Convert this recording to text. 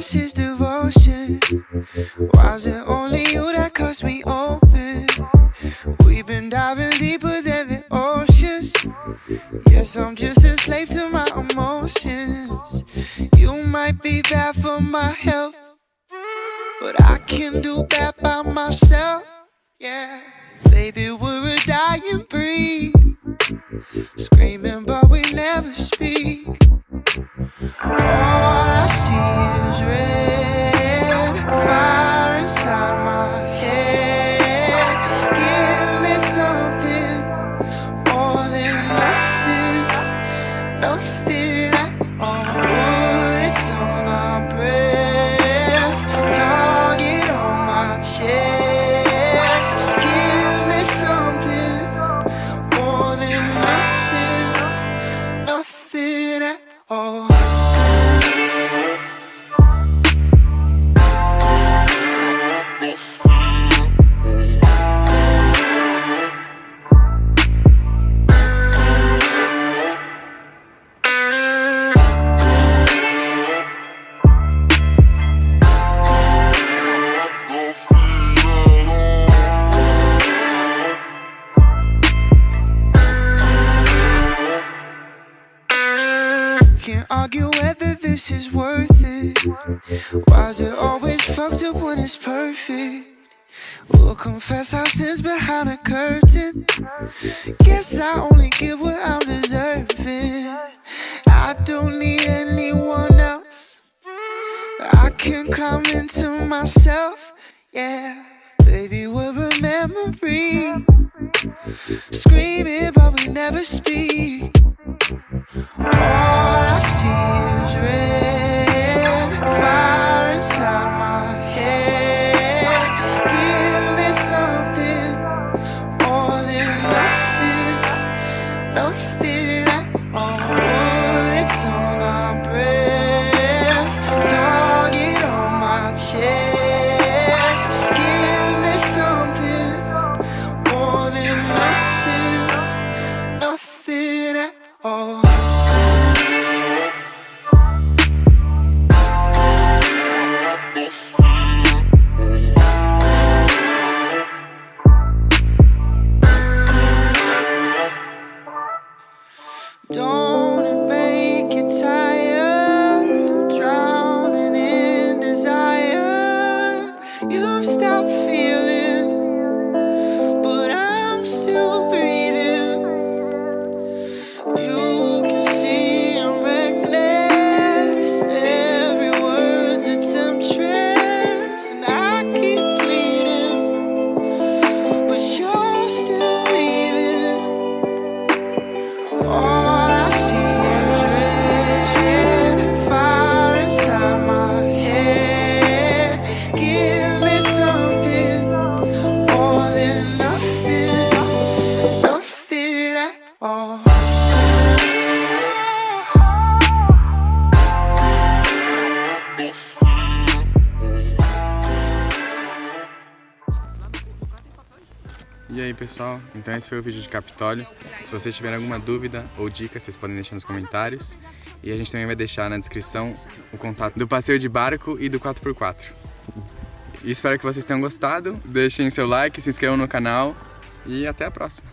this is devotion? Why is it only you that cuts me open? We've been diving deeper than the oceans. Yes, I'm just a slave to my emotions. You might be bad for my health, but I can do that by myself. Yeah, baby, we're a dying breed, screaming but we never speak. All I see is red fire inside my head. Give me something more than nothing, nothing at all. Bullets on our breath, target on my chest. Give me something more than nothing, nothing at all. Can't argue whether this is worth it. Why is it always fucked up when it's perfect? We'll confess our sins behind a curtain. Guess I only give what I'm deserving. I don't need anyone else. I can climb into myself. Yeah, baby, we're a memory, screaming but we never speak. All I see is red fire inside my head. Give me something more than nothing, nothing at all. Bullets on our breath, target on my chest. Give me something more than nothing, nothing at all. Don't it make you tired, drowning in desire? You've stopped feeling, but I'm still breathing. You can see I'm reckless, every word's a temptress, and I keep bleeding, but you're still leaving. All I see is red fire inside my head. Give me something more than nothing, nothing at all. E aí pessoal, então esse foi o vídeo de Capitólio. Se vocês tiverem alguma dúvida ou dica, vocês podem deixar nos comentários. E a gente também vai deixar na descrição o contato do passeio de barco e do 4x4. E espero que vocês tenham gostado. Deixem seu like, se inscrevam no canal e até a próxima.